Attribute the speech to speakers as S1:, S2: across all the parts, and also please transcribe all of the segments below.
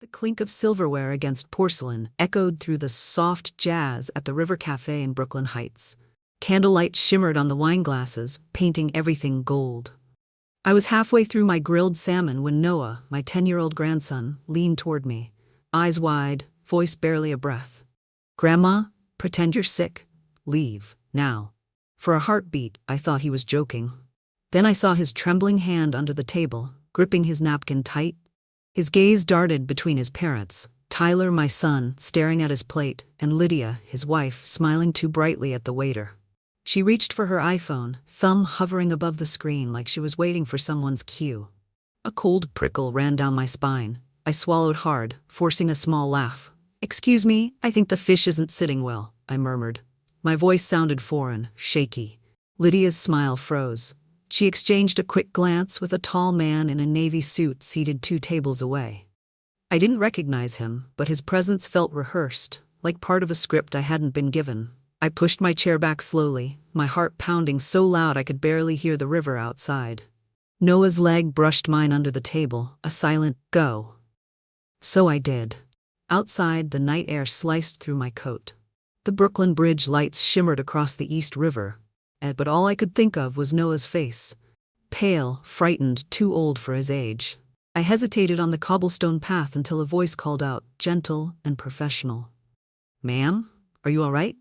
S1: The clink of silverware against porcelain echoed through the soft jazz at the River Café in Brooklyn Heights. Candlelight shimmered on the wine glasses, painting everything gold. I was halfway through my grilled salmon when Noah, my 10-year-old grandson, leaned toward me, eyes wide, voice barely a breath. "Grandma, pretend you're sick. Leave, now." For a heartbeat, I thought he was joking. Then I saw his trembling hand under the table, gripping his napkin tight. His gaze darted between his parents, Tyler, my son, staring at his plate, and Lydia, his wife, smiling too brightly at the waiter. She reached for her iPhone, thumb hovering above the screen like she was waiting for someone's cue. A cold prickle ran down my spine. I swallowed hard, forcing a small laugh. "Excuse me, I think the fish isn't sitting well," I murmured. My voice sounded foreign, shaky. Lydia's smile froze. She exchanged a quick glance with a tall man in a navy suit seated 2 tables away. I didn't recognize him, but his presence felt rehearsed, like part of a script I hadn't been given. I pushed my chair back slowly, my heart pounding so loud I could barely hear the river outside. Noah's leg brushed mine under the table, a silent "go." So I did. Outside, the night air sliced through my coat. The Brooklyn Bridge lights shimmered across the East River, but all I could think of was Noah's face. Pale, frightened, too old for his age. I hesitated on the cobblestone path until a voice called out, gentle and professional. "Ma'am, are you all right?"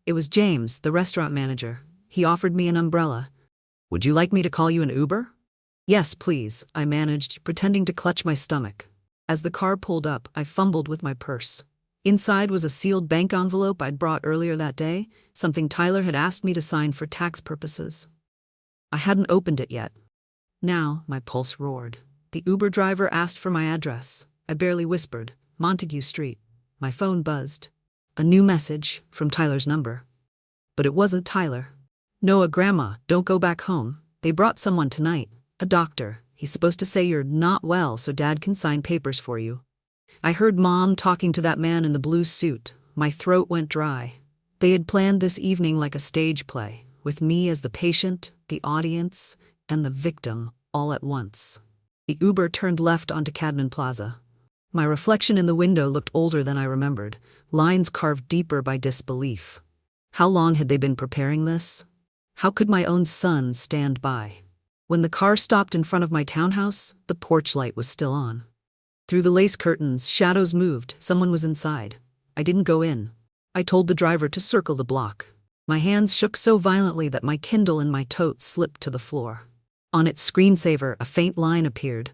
S1: It was James, the restaurant manager. He offered me an umbrella. "Would you like me to call you an Uber?" "Yes, please," I managed, pretending to clutch my stomach. As the car pulled up, I fumbled with my purse. Inside was a sealed bank envelope I'd brought earlier that day, something Tyler had asked me to sign for tax purposes. I hadn't opened it yet. Now, my pulse roared. The Uber driver asked for my address. I barely whispered, "Montague Street." My phone buzzed. A new message, from Tyler's number. But it wasn't Tyler. "Noah, Grandma, don't go back home. They brought someone tonight. A doctor. He's supposed to say you're not well so Dad can sign papers for you." I heard Mom talking to that man in the blue suit. My throat went dry. They had planned this evening like a stage play, with me as the patient, the audience, and the victim, all at once. The Uber turned left onto Cadman Plaza. My reflection in the window looked older than I remembered, lines carved deeper by disbelief. How long had they been preparing this? How could my own son stand by? When the car stopped in front of my townhouse, the porch light was still on. Through the lace curtains, shadows moved. Someone was inside. I didn't go in. I told the driver to circle the block. My hands shook so violently that my Kindle and my tote slipped to the floor. On its screensaver, a faint line appeared.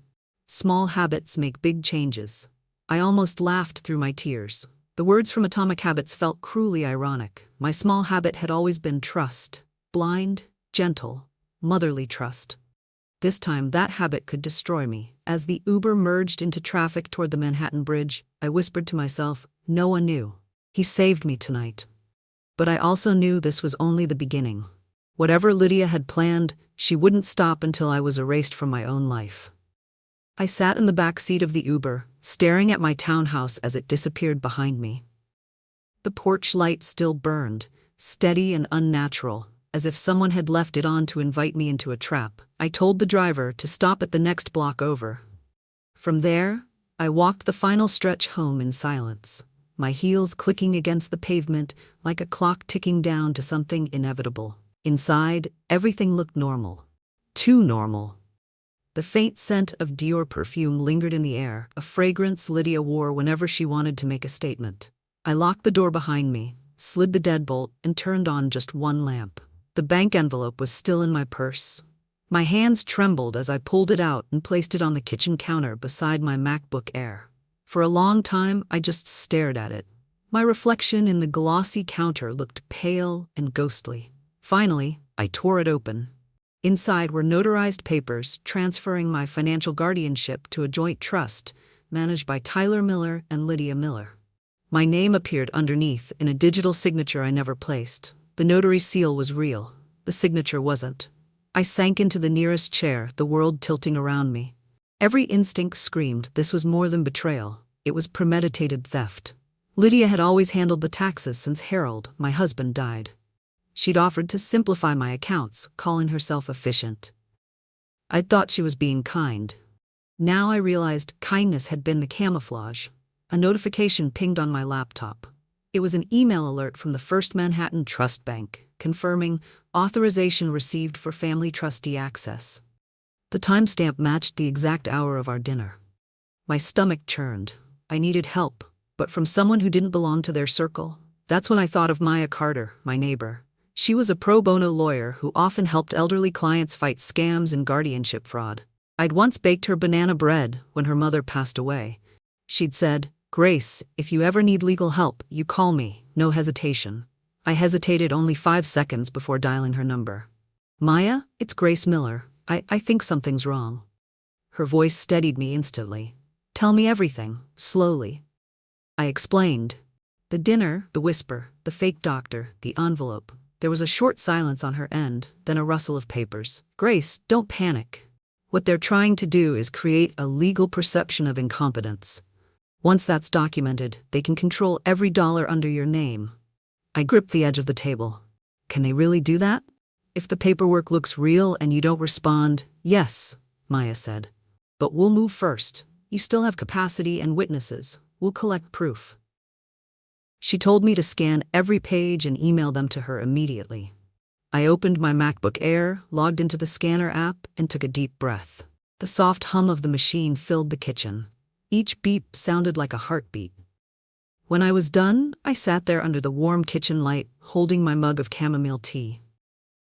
S1: "Small habits make big changes." I almost laughed through my tears. The words from Atomic Habits felt cruelly ironic. My small habit had always been trust. Blind, gentle, motherly trust. This time, that habit could destroy me. As the Uber merged into traffic toward the Manhattan Bridge, I whispered to myself, Noah knew. He saved me tonight. But I also knew this was only the beginning. Whatever Lydia had planned, she wouldn't stop until I was erased from my own life. I sat in the back seat of the Uber, staring at my townhouse as it disappeared behind me. The porch light still burned, steady and unnatural, as if someone had left it on to invite me into a trap. I told the driver to stop at the next block over. From there, I walked the final stretch home in silence, my heels clicking against the pavement like a clock ticking down to something inevitable. Inside, everything looked normal. Too normal. The faint scent of Dior perfume lingered in the air, a fragrance Lydia wore whenever she wanted to make a statement. I locked the door behind me, slid the deadbolt, and turned on just one lamp. The bank envelope was still in my purse. My hands trembled as I pulled it out and placed it on the kitchen counter beside my MacBook Air. For a long time, I just stared at it. My reflection in the glossy counter looked pale and ghostly. Finally, I tore it open. Inside were notarized papers transferring my financial guardianship to a joint trust managed by Tyler Miller and Lydia Miller. My name appeared underneath in a digital signature I never placed. The notary seal was real. The signature wasn't. I sank into the nearest chair, the world tilting around me. Every instinct screamed this was more than betrayal. It was premeditated theft. Lydia had always handled the taxes since Harold, my husband, died. She'd offered to simplify my accounts, calling herself efficient. I'd thought she was being kind. Now I realized kindness had been the camouflage. A notification pinged on my laptop. It was an email alert from the First Manhattan Trust Bank, confirming authorization received for family trustee access. The timestamp matched the exact hour of our dinner. My stomach churned. I needed help, but from someone who didn't belong to their circle. That's when I thought of Maya Carter, my neighbor. She was a pro bono lawyer who often helped elderly clients fight scams and guardianship fraud. I'd once baked her banana bread when her mother passed away. She'd said, "Grace, if you ever need legal help, you call me, no hesitation." I hesitated only 5 seconds before dialing her number. "Maya, it's Grace Miller. I think something's wrong." Her voice steadied me instantly. "Tell me everything, slowly." I explained. The dinner, the whisper, the fake doctor, the envelope. There was a short silence on her end, then a rustle of papers. "Grace, don't panic. What they're trying to do is create a legal perception of incompetence. Once that's documented, they can control every dollar under your name." I gripped the edge of the table. "Can they really do that?" "If the paperwork looks real and you don't respond, yes," Maya said. "But we'll move first. You still have capacity and witnesses. We'll collect proof." She told me to scan every page and email them to her immediately. I opened my MacBook Air, logged into the scanner app, and took a deep breath. The soft hum of the machine filled the kitchen. Each beep sounded like a heartbeat. When I was done, I sat there under the warm kitchen light, holding my mug of chamomile tea.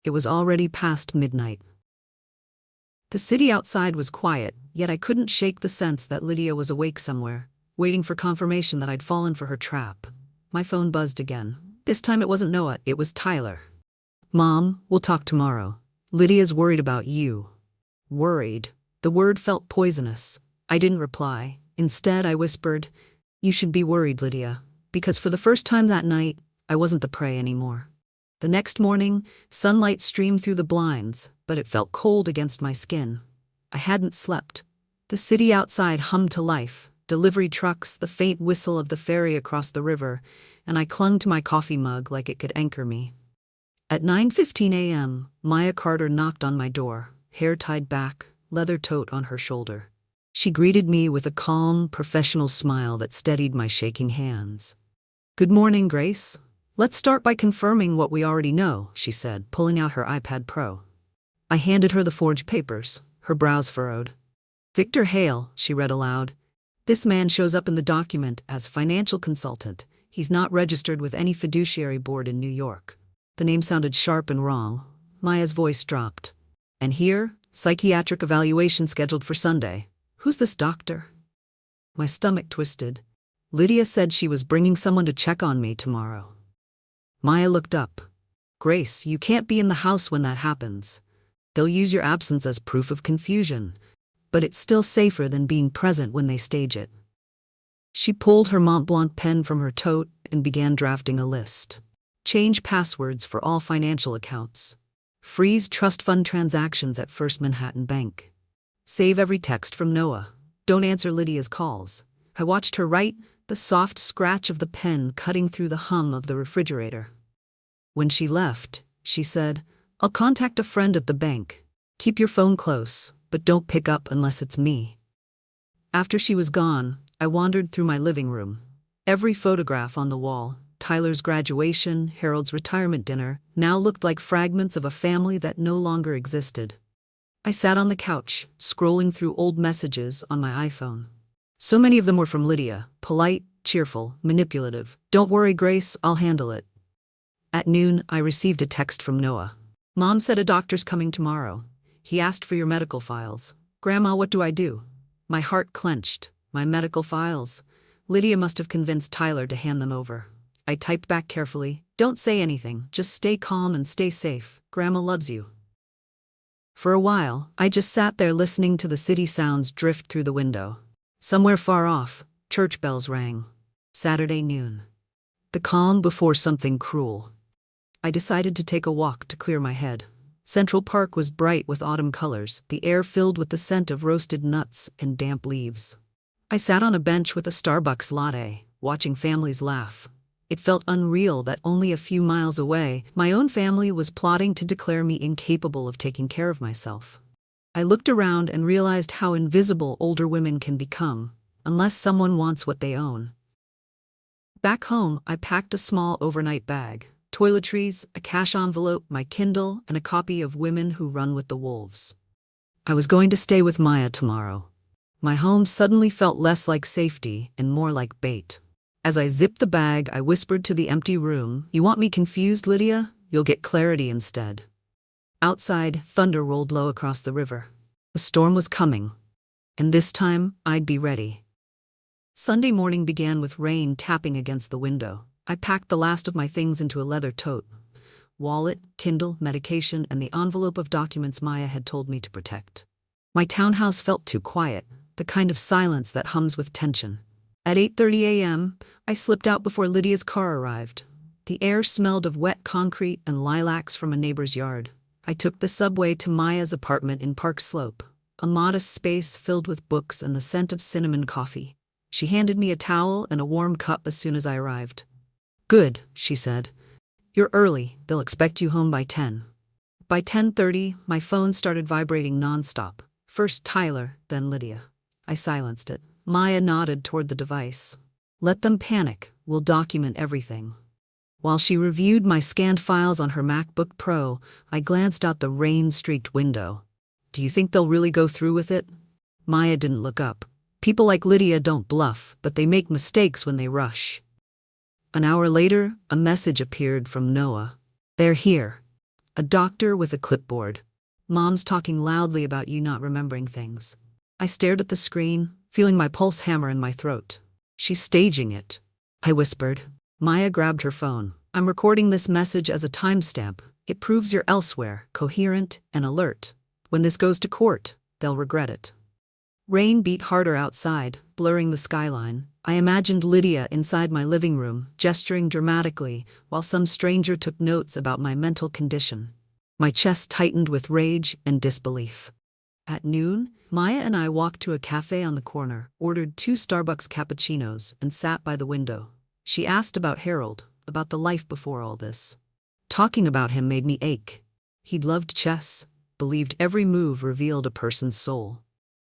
S1: It was already past midnight. The city outside was quiet, yet I couldn't shake the sense that Lydia was awake somewhere, waiting for confirmation that I'd fallen for her trap. My phone buzzed again. This time it wasn't Noah, it was Tyler. "Mom, we'll talk tomorrow. Lydia's worried about you." Worried. The word felt poisonous. I didn't reply. Instead, I whispered, "You should be worried, Lydia," because for the first time that night, I wasn't the prey anymore. The next morning, sunlight streamed through the blinds, but it felt cold against my skin. I hadn't slept. The city outside hummed to life, delivery trucks, the faint whistle of the ferry across the river, and I clung to my coffee mug like it could anchor me. At 9:15 a.m., Maya Carter knocked on my door, hair tied back, leather tote on her shoulder. She greeted me with a calm, professional smile that steadied my shaking hands. "Good morning, Grace. Let's start by confirming what we already know," she said, pulling out her iPad Pro. I handed her the forged papers, her brows furrowed. "Victor Hale," she read aloud. "This man shows up in the document as financial consultant. He's not registered with any fiduciary board in New York." The name sounded sharp and wrong. Maya's voice dropped. "And here, psychiatric evaluation scheduled for Sunday. Who's this doctor?" My stomach twisted. Lydia said she was bringing someone to check on me tomorrow. Maya looked up. "Grace, you can't be in the house when that happens. They'll use your absence as proof of confusion. But it's still safer than being present when they stage it." She pulled her Mont Blanc pen from her tote and began drafting a list. "Change passwords for all financial accounts. Freeze trust fund transactions at First Manhattan Bank. Save every text from Noah. Don't answer Lydia's calls." I watched her write, the soft scratch of the pen cutting through the hum of the refrigerator. When she left, she said, "I'll contact a friend at the bank. Keep your phone close, but don't pick up unless it's me." After she was gone, I wandered through my living room. Every photograph on the wall, Tyler's graduation, Harold's retirement dinner, now looked like fragments of a family that no longer existed. I sat on the couch, scrolling through old messages on my iPhone. So many of them were from Lydia, polite, cheerful, manipulative. "Don't worry, Grace, I'll handle it." At noon, I received a text from Noah. "Mom said a doctor's coming tomorrow. He asked for your medical files. Grandma, what do I do?" My heart clenched. My medical files. Lydia must have convinced Tyler to hand them over. I typed back carefully, "Don't say anything, just stay calm and stay safe. Grandma loves you." For a while, I just sat there listening to the city sounds drift through the window. Somewhere far off, church bells rang. Saturday noon. The calm before something cruel. I decided to take a walk to clear my head. Central Park was bright with autumn colors, the air filled with the scent of roasted nuts and damp leaves. I sat on a bench with a Starbucks latte, watching families laugh. It felt unreal that only a few miles away, my own family was plotting to declare me incapable of taking care of myself. I looked around and realized how invisible older women can become, unless someone wants what they own. Back home, I packed a small overnight bag, toiletries, a cash envelope, my Kindle, and a copy of Women Who Run with the Wolves. I was going to stay with Maya tomorrow. My home suddenly felt less like safety and more like bait. As I zipped the bag, I whispered to the empty room, "You want me confused, Lydia? You'll get clarity instead." Outside, thunder rolled low across the river. The storm was coming, and this time, I'd be ready. Sunday morning began with rain tapping against the window. I packed the last of my things into a leather tote: wallet, Kindle, medication, and the envelope of documents Maya had told me to protect. My townhouse felt too quiet, the kind of silence that hums with tension. At 8:30 a.m., I slipped out before Lydia's car arrived. The air smelled of wet concrete and lilacs from a neighbor's yard. I took the subway to Maya's apartment in Park Slope, a modest space filled with books and the scent of cinnamon coffee. She handed me a towel and a warm cup as soon as I arrived. "Good," she said. "You're early. They'll expect you home by 10. By 10:30, my phone started vibrating nonstop. First Tyler, then Lydia. I silenced it. Maya nodded toward the device. "Let them panic. We'll document everything." While she reviewed my scanned files on her MacBook Pro, I glanced out the rain-streaked window. "Do you think they'll really go through with it?" Maya didn't look up. People like Lydia don't bluff, but they make mistakes when they rush. An hour later, a message appeared from Noah. "They're here." A doctor with a clipboard. "Mom's talking loudly about you not remembering things." I stared at the screen, feeling my pulse hammer in my throat. "She's staging it," I whispered. Maya grabbed her phone. "I'm recording this message as a timestamp. It proves you're elsewhere, coherent and alert. When this goes to court, they'll regret it." Rain beat harder outside, blurring the skyline. I imagined Lydia inside my living room, gesturing dramatically, while some stranger took notes about my mental condition. My chest tightened with rage and disbelief. At noon, Maya and I walked to a cafe on the corner, ordered 2 Starbucks cappuccinos, and sat by the window. She asked about Harold, about the life before all this. Talking about him made me ache. He'd loved chess, believed every move revealed a person's soul.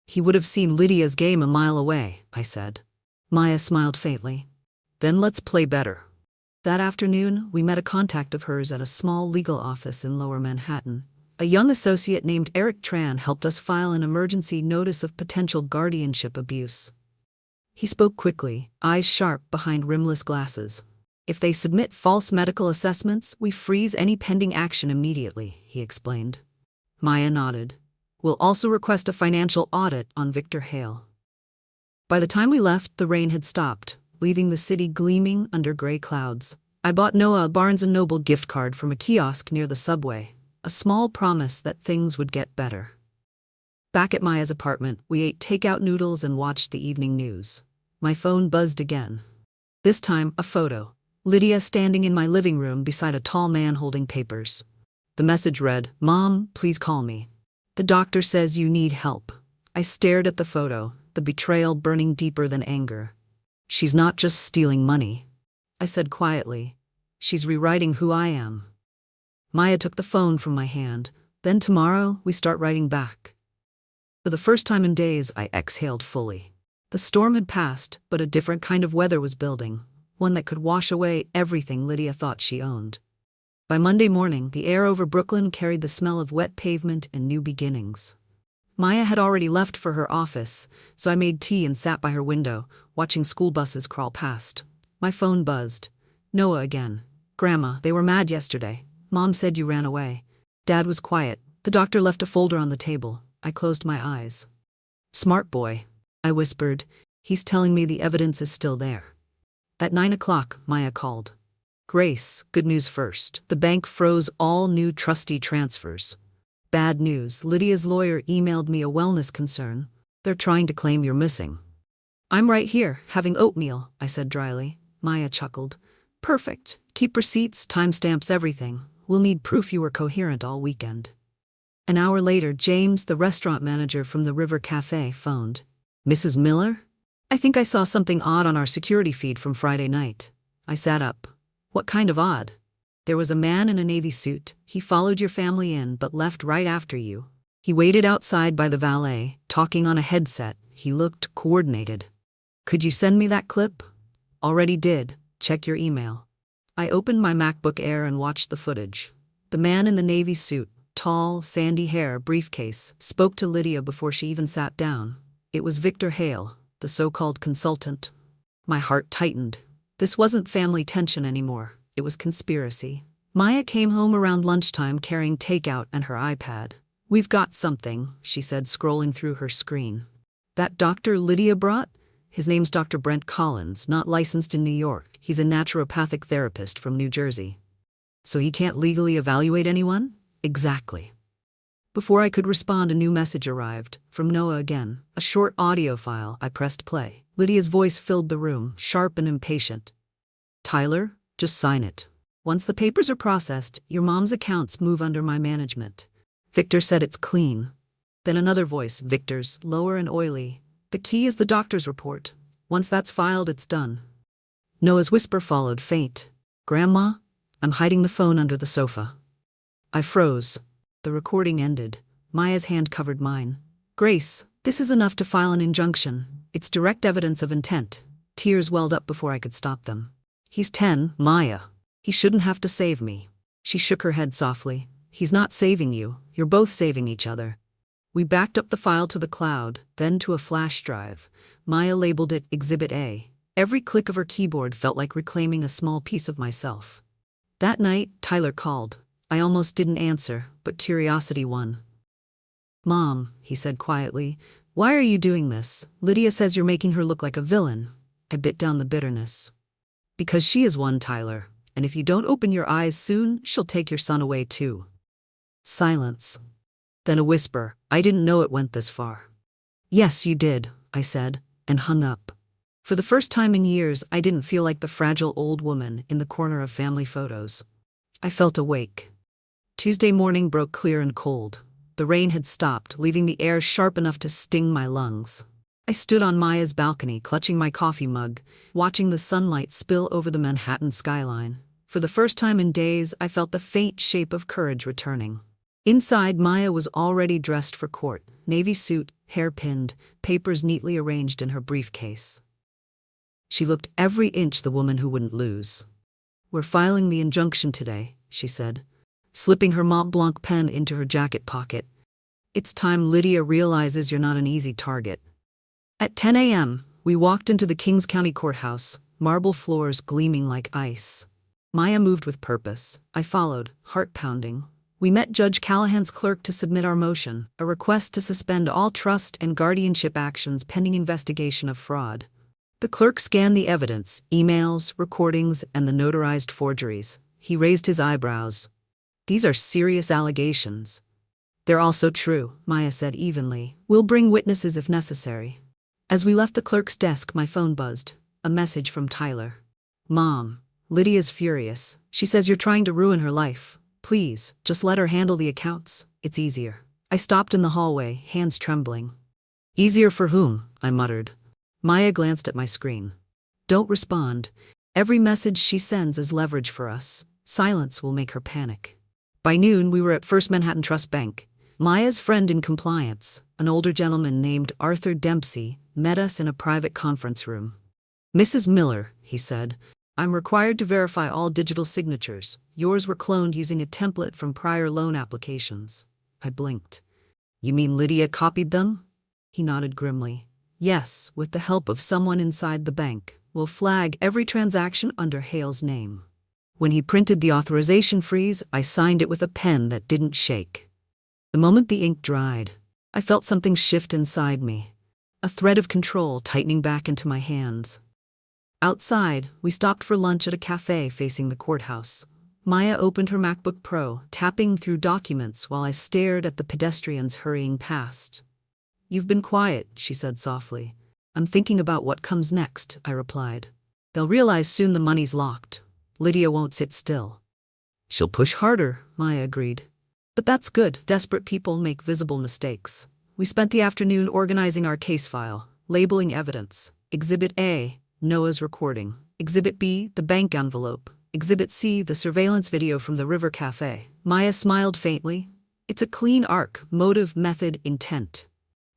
S1: "He would have seen Lydia's game a mile away," I said. Maya smiled faintly. "Then let's play better." That afternoon, we met a contact of hers at a small legal office in Lower Manhattan. A young associate named Eric Tran helped us file an emergency notice of potential guardianship abuse. He spoke quickly, eyes sharp behind rimless glasses. "If they submit false medical assessments, we freeze any pending action immediately," he explained. Maya nodded. "We'll also request a financial audit on Victor Hale." By the time we left, the rain had stopped, leaving the city gleaming under gray clouds. I bought Noah a Barnes & Noble gift card from a kiosk near the subway, a small promise that things would get better. Back at Maya's apartment, we ate takeout noodles and watched the evening news. My phone buzzed again. This time, a photo. Lydia standing in my living room beside a tall man holding papers. The message read, "Mom, please call me. The doctor says you need help." I stared at the photo, the betrayal burning deeper than anger. "She's not just stealing money," I said quietly. "She's rewriting who I am." Maya took the phone from my hand. "Then tomorrow, we start writing back." For the first time in days, I exhaled fully. The storm had passed, but a different kind of weather was building, one that could wash away everything Lydia thought she owned. By Monday morning, the air over Brooklyn carried the smell of wet pavement and new beginnings. Maya had already left for her office, so I made tea and sat by her window, watching school buses crawl past. My phone buzzed. Noah again. "Grandma, they were mad yesterday. Mom said you ran away." Dad was quiet. The doctor left a folder on the table. I closed my eyes. "Smart boy," I whispered. "He's telling me the evidence is still there." At 9 o'clock, Maya called. "Grace, good news first. The bank froze all new trustee transfers." "Bad news. Lydia's lawyer emailed me a wellness concern. They're trying to claim you're missing." "I'm right here, having oatmeal," I said dryly. Maya chuckled. "Perfect. Keep receipts, timestamps, everything. We'll need proof you were coherent all weekend." An hour later, James, the restaurant manager from the River Café, phoned. "Mrs. Miller? I think I saw something odd on our security feed from Friday night." I sat up. "What kind of odd?" "There was a man in a navy suit. He followed your family in but left right after you. He waited outside by the valet, talking on a headset. He looked coordinated. Could you send me that clip? Already did. Check your email. I opened my MacBook Air and watched the footage. The man in the navy suit, tall, sandy hair, briefcase, spoke to Lydia before she even sat down. It was Victor Hale, the so-called consultant. My heart tightened. This wasn't family tension anymore. It was conspiracy. Maya came home around lunchtime carrying takeout and her iPad. We've got something, she said, scrolling through her screen. That doctor Lydia brought? His name's Dr. Brent Collins, not licensed in New York. He's a naturopathic therapist from New Jersey. So he can't legally evaluate anyone? Exactly. Before I could respond, a new message arrived, from Noah again, a short audio file. I pressed play. Lydia's voice filled the room, sharp and impatient. Tyler, just sign it. Once the papers are processed, your mom's accounts move under my management. Victor said it's clean. Then another voice, Victor's, lower and oily. The key is the doctor's report. Once that's filed, it's done. Noah's whisper followed, faint. Grandma? I'm hiding the phone under the sofa. I froze. The recording ended. Maya's hand covered mine. Grace, this is enough to file an injunction. It's direct evidence of intent. Tears welled up before I could stop them. He's 10, Maya. He shouldn't have to save me. She shook her head softly. He's not saving you. You're both saving each other. We backed up the file to the cloud, then to a flash drive. Maya labeled it Exhibit A. Every click of her keyboard felt like reclaiming a small piece of myself. That night, Tyler called. I almost didn't answer, but curiosity won. Mom, he said quietly, why are you doing this? Lydia says you're making her look like a villain. I bit down the bitterness. Because she is one, Tyler, and if you don't open your eyes soon, she'll take your son away too. Silence. Then a whisper. I didn't know it went this far. Yes, you did, I said, and hung up. For the first time in years, I didn't feel like the fragile old woman in the corner of family photos. I felt awake. Tuesday morning broke clear and cold. The rain had stopped, leaving the air sharp enough to sting my lungs. I stood on Maya's balcony, clutching my coffee mug, watching the sunlight spill over the Manhattan skyline. For the first time in days, I felt the faint shape of courage returning. Inside, Maya was already dressed for court, navy suit, hair pinned, papers neatly arranged in her briefcase. She looked every inch the woman who wouldn't lose. We're filing the injunction today, she said, slipping her Mont Blanc pen into her jacket pocket. It's time Lydia realizes you're not an easy target. At 10 a.m., we walked into the Kings County Courthouse, marble floors gleaming like ice. Maya moved with purpose. I followed, heart pounding. We met Judge Callahan's clerk to submit our motion, a request to suspend all trust and guardianship actions pending investigation of fraud. The clerk scanned the evidence, emails, recordings, and the notarized forgeries. He raised his eyebrows. These are serious allegations. They're also true, Maya said evenly. We'll bring witnesses if necessary. As we left the clerk's desk, my phone buzzed. A message from Tyler. Mom, Lydia's furious. She says you're trying to ruin her life. Please, just let her handle the accounts. It's easier. I stopped in the hallway, hands trembling. Easier for whom? I muttered. Maya glanced at my screen. Don't respond. Every message she sends is leverage for us. Silence will make her panic. By noon, we were at First Manhattan Trust Bank. Maya's friend in compliance, an older gentleman named Arthur Dempsey, met us in a private conference room. Mrs. Miller, he said, I'm required to verify all digital signatures. Yours were cloned using a template from prior loan applications. I blinked. You mean Lydia copied them? He nodded grimly. Yes, with the help of someone inside the bank. We'll flag every transaction under Hale's name. When he printed the authorization freeze, I signed it with a pen that didn't shake. The moment the ink dried, I felt something shift inside me. A thread of control tightening back into my hands. Outside, we stopped for lunch at a cafe facing the courthouse. Maya opened her MacBook Pro, tapping through documents while I stared at the pedestrians hurrying past. You've been quiet, she said softly. I'm thinking about what comes next, I replied. They'll realize soon the money's locked. Lydia won't sit still. She'll push harder, Maya agreed. But that's good. Desperate people make visible mistakes. We spent the afternoon organizing our case file, labeling evidence. Exhibit A, Noah's recording. Exhibit B, the bank envelope. Exhibit C, the surveillance video from the River Café. Maya smiled faintly. It's a clean arc, motive, method, intent.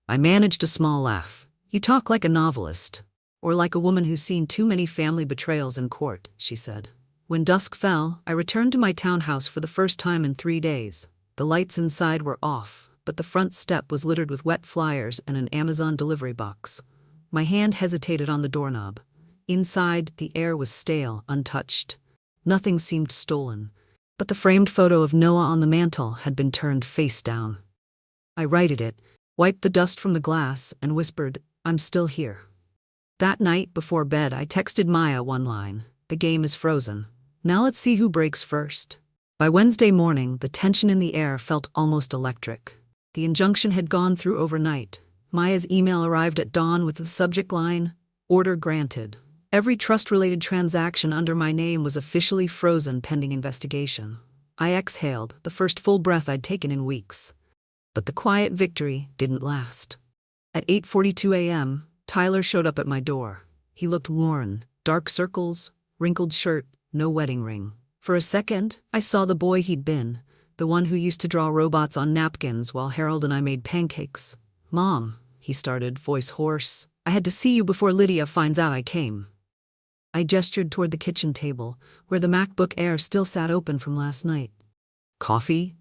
S1: I managed a small laugh. You talk like a novelist. Or like a woman who's seen too many family betrayals in court, she said. When dusk fell, I returned to my townhouse for the first time in 3 days. The lights inside were off, but the front step was littered with wet flyers and an Amazon delivery box. My hand hesitated on the doorknob. Inside, the air was stale, untouched. Nothing seemed stolen. But the framed photo of Noah on the mantel had been turned face down. I righted it, wiped the dust from the glass, and whispered, "I'm still here." That night, before bed, I texted Maya one line. The game is frozen. Now let's see who breaks first. By Wednesday morning, the tension in the air felt almost electric. The injunction had gone through overnight. Maya's email arrived at dawn with the subject line, "Order granted." Every trust-related transaction under my name was officially frozen pending investigation. I exhaled, the first full breath I'd taken in weeks. But the quiet victory didn't last. At 8:42 a.m., Tyler showed up at my door. He looked worn, dark circles, wrinkled shirt, no wedding ring. For a second, I saw the boy he'd been, the one who used to draw robots on napkins while Harold and I made pancakes. "Mom," he started, voice hoarse, "I had to see you before Lydia finds out I came." I gestured toward the kitchen table, where the MacBook Air still sat open from last night. "Coffee?"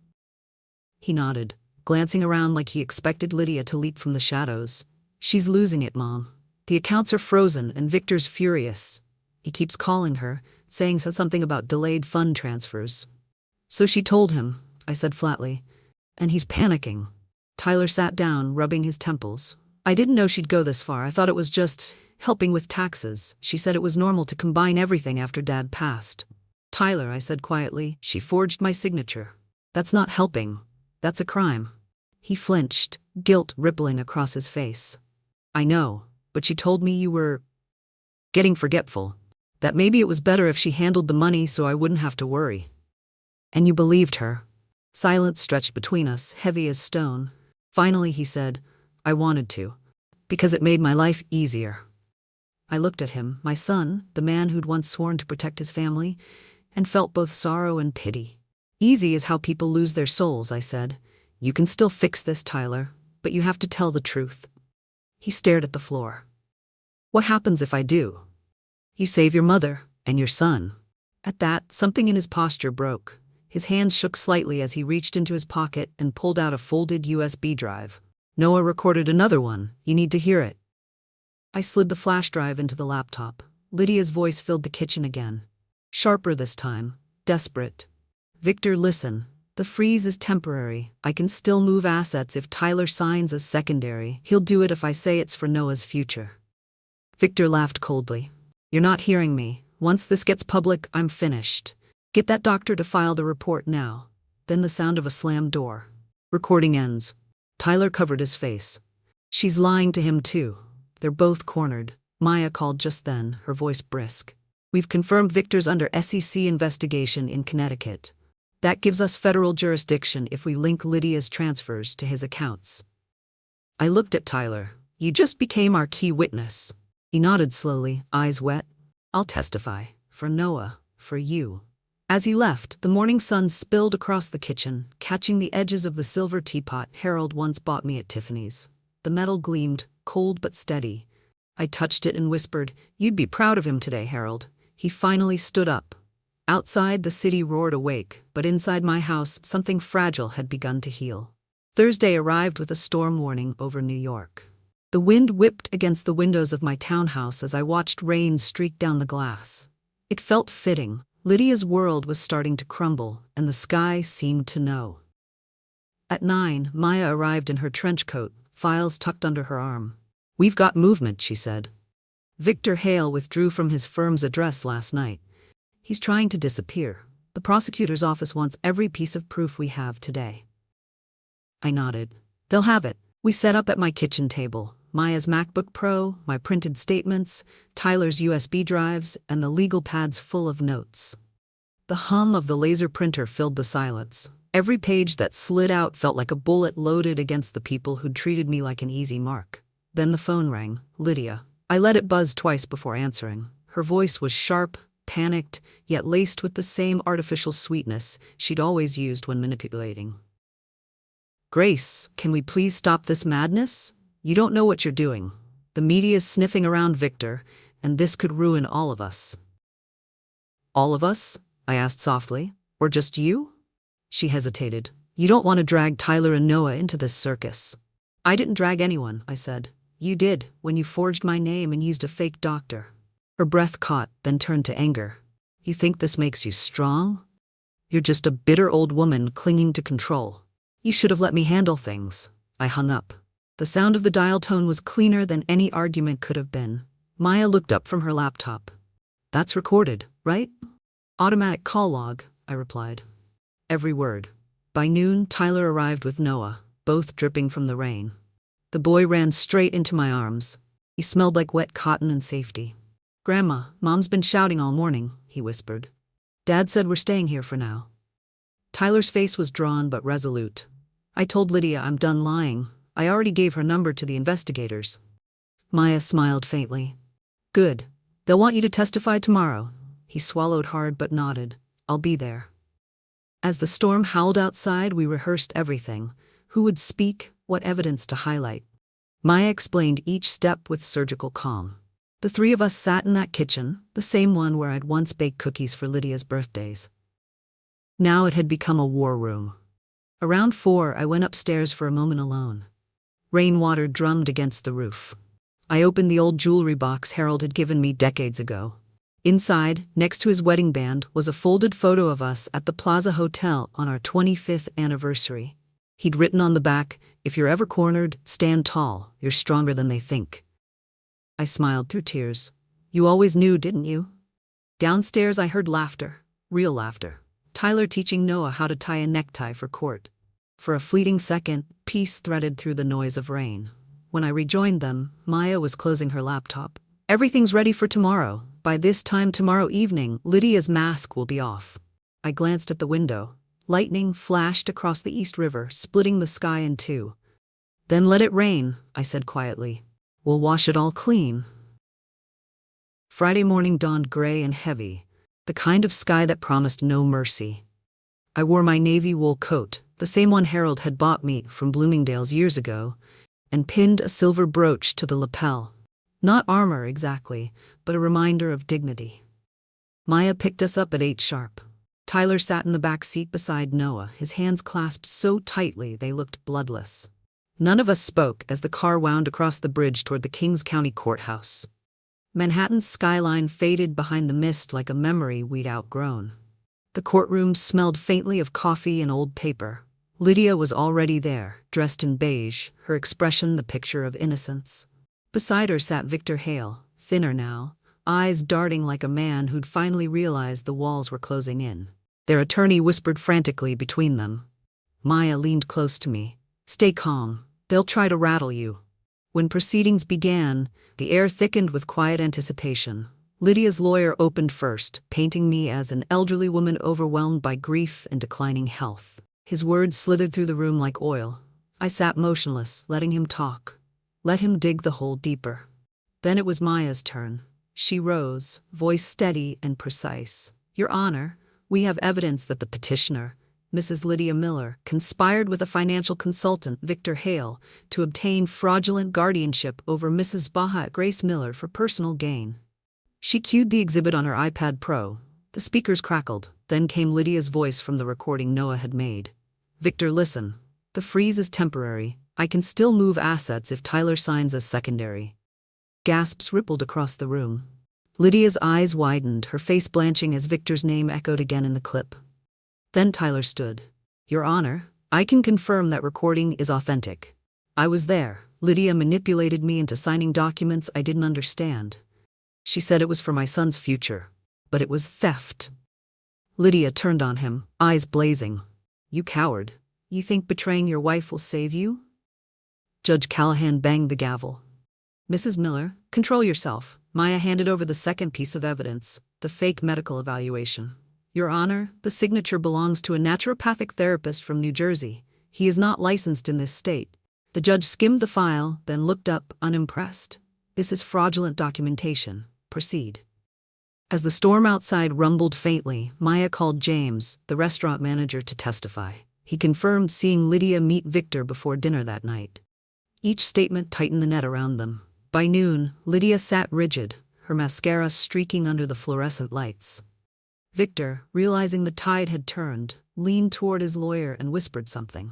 S1: He nodded, glancing around like he expected Lydia to leap from the shadows. "She's losing it, Mom. The accounts are frozen and Victor's furious. He keeps calling her, saying something about delayed fund transfers." "So she told him," I said flatly, "and he's panicking." Tyler sat down, rubbing his temples. "I didn't know she'd go this far. I thought it was just helping with taxes. She said it was normal to combine everything after Dad passed." "Tyler," I said quietly, "she forged my signature. That's not helping. That's a crime." He flinched, guilt rippling across his face. "I know, but she told me you were getting forgetful. That maybe it was better if she handled the money so I wouldn't have to worry." "And you believed her?" Silence stretched between us, heavy as stone. Finally he said, "I wanted to, because it made my life easier." I looked at him, my son, the man who'd once sworn to protect his family, and felt both sorrow and pity. "Easy is how people lose their souls," I said. "You can still fix this, Tyler, but you have to tell the truth." He stared at the floor. "What happens if I do?" "You save your mother and your son." At that, something in his posture broke. His hands shook slightly as he reached into his pocket and pulled out a folded USB drive. "Noah recorded another one. You need to hear it." I slid the flash drive into the laptop. Lydia's voice filled the kitchen again. Sharper this time, desperate. "Victor, listen. The freeze is temporary. I can still move assets if Tyler signs as secondary. He'll do it if I say it's for Noah's future." Victor laughed coldly. "You're not hearing me. Once this gets public, I'm finished. Get that doctor to file the report now." Then the sound of a slammed door. "Recording ends." Tyler covered his face. "She's lying to him too." They're both cornered. Maya called just then, her voice brisk. "We've confirmed Victor's under SEC investigation in Connecticut. That gives us federal jurisdiction if we link Lydia's transfers to his accounts." I looked at Tyler. "You just became our key witness." He nodded slowly, eyes wet. "I'll testify. For Noah. For you." As he left, the morning sun spilled across the kitchen, catching the edges of the silver teapot Harold once bought me at Tiffany's. The metal gleamed, cold but steady. I touched it and whispered, "You'd be proud of him today, Harold." He finally stood up. Outside, the city roared awake, but inside my house, something fragile had begun to heal. Thursday arrived with a storm warning over New York. The wind whipped against the windows of my townhouse as I watched rain streak down the glass. It felt fitting. Lydia's world was starting to crumble, and the sky seemed to know. At 9, Maya arrived in her trench coat, files tucked under her arm. "We've got movement," she said. "Victor Hale withdrew from his firm's address last night. He's trying to disappear. The prosecutor's office wants every piece of proof we have today." I nodded. "They'll have it." We set up at my kitchen table. Maya's MacBook Pro, my printed statements, Tyler's USB drives, and the legal pads full of notes. The hum of the laser printer filled the silence. Every page that slid out felt like a bullet loaded against the people who'd treated me like an easy mark. Then the phone rang. Lydia. I let it buzz twice before answering. Her voice was sharp, panicked, yet laced with the same artificial sweetness she'd always used when manipulating. Grace, can we please stop this madness? You don't know what you're doing. The media is sniffing around Victor, and this could ruin all of us. All of us? I asked softly. Or just you? She hesitated. You don't want to drag Tyler and Noah into this circus. I didn't drag anyone, I said. You did, when you forged my name and used a fake doctor. Her breath caught, then turned to anger. You think this makes you strong? You're just a bitter old woman clinging to control. You should have let me handle things. I hung up. The sound of the dial tone was cleaner than any argument could have been. Maya looked up from her laptop. That's recorded, right? Automatic call log, I replied. Every word. By noon, Tyler arrived with Noah, both dripping from the rain. The boy ran straight into my arms. He smelled like wet cotton and safety. Grandma, Mom's been shouting all morning, he whispered. Dad said we're staying here for now. Tyler's face was drawn but resolute. I told Lydia I'm done lying. I already gave her number to the investigators. Maya smiled faintly. Good. They'll want you to testify tomorrow. He swallowed hard but nodded. I'll be there. As the storm howled outside, we rehearsed everything. Who would speak, what evidence to highlight. Maya explained each step with surgical calm. The three of us sat in that kitchen, the same one where I'd once baked cookies for Lydia's birthdays. Now it had become a war room. Around 4, I went upstairs for a moment alone. Rainwater drummed against the roof. I opened the old jewelry box Harold had given me decades ago. Inside, next to his wedding band, was a folded photo of us at the Plaza Hotel on our 25th anniversary. He'd written on the back, "If you're ever cornered, stand tall, you're stronger than they think." I smiled through tears. You always knew, didn't you? Downstairs I heard laughter, real laughter. Tyler teaching Noah how to tie a necktie for court. For a fleeting second, peace threaded through the noise of rain. When I rejoined them, Maya was closing her laptop. Everything's ready for tomorrow. By this time tomorrow evening, Lydia's mask will be off. I glanced at the window. Lightning flashed across the East River, splitting the sky in two. Then let it rain, I said quietly. We'll wash it all clean. Friday morning dawned gray and heavy, the kind of sky that promised no mercy. I wore my navy wool coat, the same one Harold had bought me from Bloomingdale's years ago, and pinned a silver brooch to the lapel. Not armor exactly, but a reminder of dignity. Maya picked us up at 8 sharp. Tyler sat in the back seat beside Noah, his hands clasped so tightly they looked bloodless. None of us spoke as the car wound across the bridge toward the Kings County Courthouse. Manhattan's skyline faded behind the mist like a memory we'd outgrown. The courtroom smelled faintly of coffee and old paper. Lydia was already there, dressed in beige, her expression the picture of innocence. Beside her sat Victor Hale, thinner now, eyes darting like a man who'd finally realized the walls were closing in. Their attorney whispered frantically between them. Maya leaned close to me. Stay calm. They'll try to rattle you. When proceedings began, the air thickened with quiet anticipation. Lydia's lawyer opened first, painting me as an elderly woman overwhelmed by grief and declining health. His words slithered through the room like oil. I sat motionless, letting him talk. Let him dig the hole deeper. Then it was Maya's turn. She rose, voice steady and precise. Your Honor, we have evidence that the petitioner, Mrs. Lydia Miller, conspired with a financial consultant, Victor Hale, to obtain fraudulent guardianship over Mrs. Baha Grace Miller for personal gain. She cued the exhibit on her iPad Pro. The speakers crackled. Then came Lydia's voice from the recording Noah had made. Victor, listen. The freeze is temporary. I can still move assets if Tyler signs as secondary. Gasps rippled across the room. Lydia's eyes widened, her face blanching as Victor's name echoed again in the clip. Then Tyler stood. Your Honor, I can confirm that recording is authentic. I was there. Lydia manipulated me into signing documents I didn't understand. She said it was for my son's future, but it was theft. Lydia turned on him, eyes blazing. You coward. You think betraying your wife will save you? Judge Callahan banged the gavel. Mrs. Miller, control yourself. Maya handed over the second piece of evidence, the fake medical evaluation. Your Honor, the signature belongs to a naturopathic therapist from New Jersey. He is not licensed in this state. The judge skimmed the file, then looked up, unimpressed. This is fraudulent documentation. Proceed. As the storm outside rumbled faintly, Maya called James, the restaurant manager, to testify. He confirmed seeing Lydia meet Victor before dinner that night. Each statement tightened the net around them. By noon, Lydia sat rigid, her mascara streaking under the fluorescent lights. Victor, realizing the tide had turned, leaned toward his lawyer and whispered something.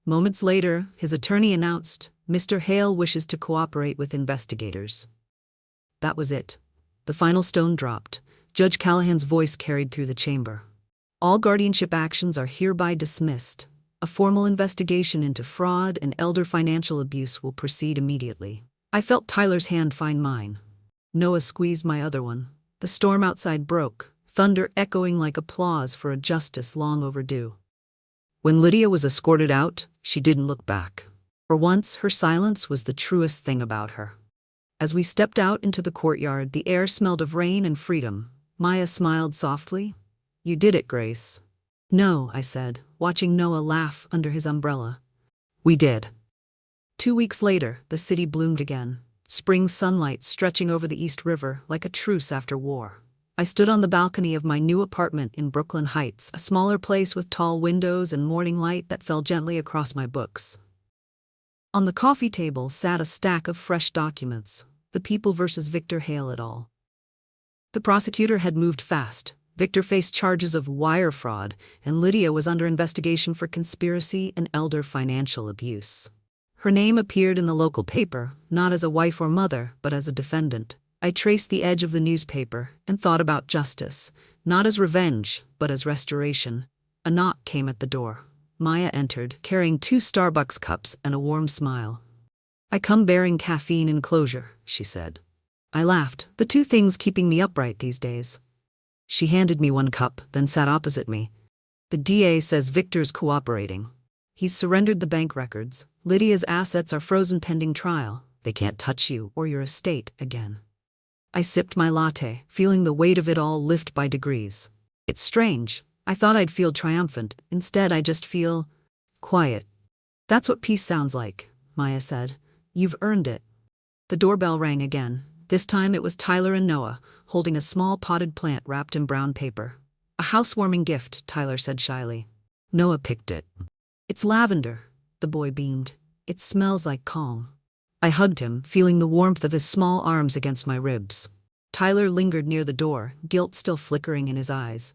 S1: Moments later, his attorney announced, "Mr. Hale wishes to cooperate with investigators." That was it. The final stone dropped. Judge Callahan's voice carried through the chamber. "All guardianship actions are hereby dismissed. A formal investigation into fraud and elder financial abuse will proceed immediately." I felt Tyler's hand find mine. Noah squeezed my other one. The storm outside broke, thunder echoing like applause for a justice long overdue. When Lydia was escorted out, she didn't look back. For once, her silence was the truest thing about her. As we stepped out into the courtyard, the air smelled of rain and freedom. Maya smiled softly. "You did it, Grace." "No," I said, watching Noah laugh under his umbrella. "We did." 2 weeks later, the city bloomed again, spring sunlight stretching over the East River like a truce after war. I stood on the balcony of my new apartment in Brooklyn Heights, a smaller place with tall windows and morning light that fell gently across my books. On the coffee table sat a stack of fresh documents, the People versus Victor Hale et al. The prosecutor had moved fast. Victor faced charges of wire fraud, and Lydia was under investigation for conspiracy and elder financial abuse. Her name appeared in the local paper, not as a wife or mother, but as a defendant. I traced the edge of the newspaper and thought about justice, not as revenge, but as restoration. A knock came at the door. Maya entered, carrying 2 Starbucks cups and a warm smile. "I come bearing caffeine and closure," she said. I laughed, the 2 things keeping me upright these days. She handed me 1 cup, then sat opposite me. "The DA says Victor's cooperating. He's surrendered the bank records. Lydia's assets are frozen pending trial. They can't touch you or your estate again." I sipped my latte, feeling the weight of it all lift by degrees. It's strange. I thought I'd feel triumphant. Instead, I just feel quiet. "That's what peace sounds like," Maya said. "You've earned it." The doorbell rang again. This time it was Tyler and Noah, holding a small potted plant wrapped in brown paper. "A housewarming gift," Tyler said shyly. Noah picked it. "It's lavender," the boy beamed. "It smells like calm." I hugged him, feeling the warmth of his small arms against my ribs. Tyler lingered near the door, guilt still flickering in his eyes.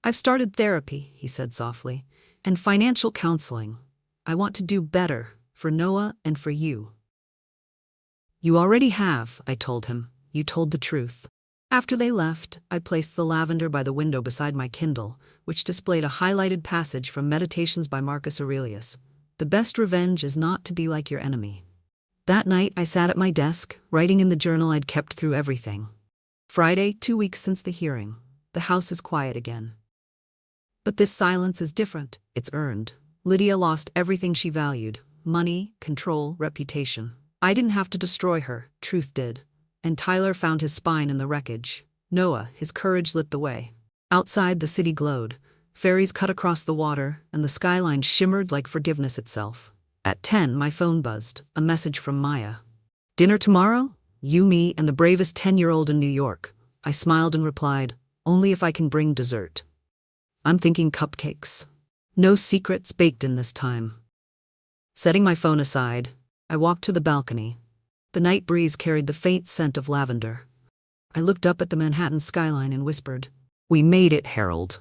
S1: "I've started therapy," he said softly, "and financial counseling. I want to do better, for Noah and for you." "You already have," I told him. "You told the truth." After they left, I placed the lavender by the window beside my Kindle, which displayed a highlighted passage from Meditations by Marcus Aurelius. "The best revenge is not to be like your enemy." That night, I sat at my desk, writing in the journal I'd kept through everything. Friday, 2 weeks since the hearing. The house is quiet again. But this silence is different. It's earned. Lydia lost everything she valued: money, control, reputation. I didn't have to destroy her, truth did. And Tyler found his spine in the wreckage. Noah, his courage lit the way. Outside, the city glowed. Ferries cut across the water, and the skyline shimmered like forgiveness itself. At 10, my phone buzzed, a message from Maya. "Dinner tomorrow? You, me, and the bravest 10-year-old in New York." I smiled and replied, "Only if I can bring dessert. I'm thinking cupcakes. No secrets baked in this time." Setting my phone aside, I walked to the balcony. The night breeze carried the faint scent of lavender. I looked up at the Manhattan skyline and whispered, "We made it, Harold."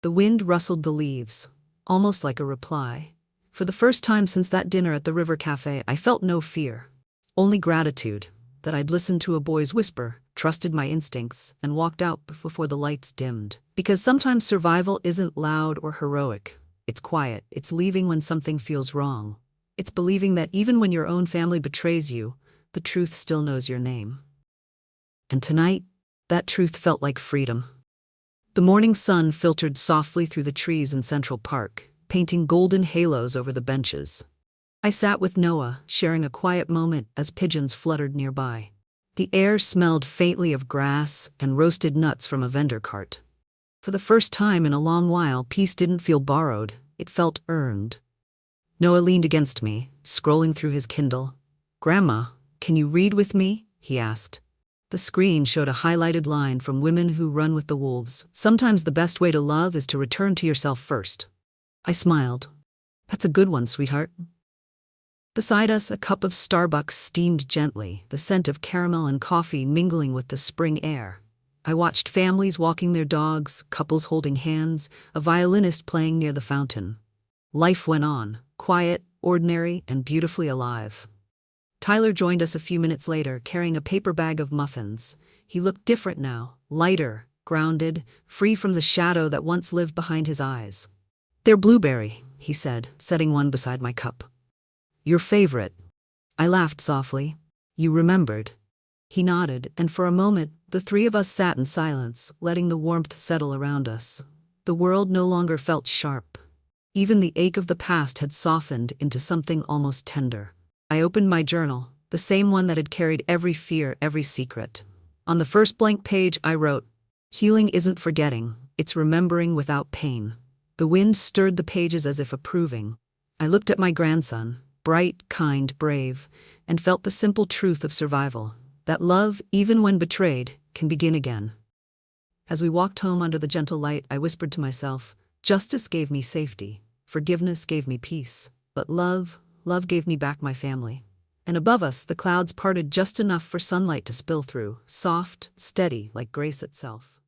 S1: The wind rustled the leaves, almost like a reply. For the first time since that dinner at the River Café, I felt no fear, only gratitude that I'd listened to a boy's whisper, trusted my instincts, and walked out before the lights dimmed. Because sometimes survival isn't loud or heroic. It's quiet. It's leaving when something feels wrong. It's believing that even when your own family betrays you, the truth still knows your name. And tonight, that truth felt like freedom. The morning sun filtered softly through the trees in Central Park, painting golden halos over the benches. I sat with Noah, sharing a quiet moment as pigeons fluttered nearby. The air smelled faintly of grass and roasted nuts from a vendor cart. For the first time in a long while, peace didn't feel borrowed, it felt earned. Noah leaned against me, scrolling through his Kindle. "Grandma, can you read with me?" he asked. The screen showed a highlighted line from Women Who Run with the Wolves. "Sometimes the best way to love is to return to yourself first." I smiled. That's a good one, sweetheart. Beside us, a cup of Starbucks steamed gently, the scent of caramel and coffee mingling with the spring air. I watched families walking their dogs, couples holding hands, a violinist playing near the fountain. Life went on, quiet, ordinary, and beautifully alive. Tyler joined us a few minutes later, carrying a paper bag of muffins. He looked different now, lighter, grounded, free from the shadow that once lived behind his eyes. "They're blueberry," he said, setting one beside my cup. "Your favorite." I laughed softly. "You remembered." He nodded, and for a moment, the three of us sat in silence, letting the warmth settle around us. The world no longer felt sharp. Even the ache of the past had softened into something almost tender. I opened my journal, the same one that had carried every fear, every secret. On the first blank page, I wrote, "Healing isn't forgetting, it's remembering without pain." The wind stirred the pages as if approving. I looked at my grandson, bright, kind, brave, and felt the simple truth of survival, that love, even when betrayed, can begin again. As we walked home under the gentle light, I whispered to myself, justice gave me safety, forgiveness gave me peace, but love gave me back my family. And above us, the clouds parted just enough for sunlight to spill through, soft, steady, like grace itself.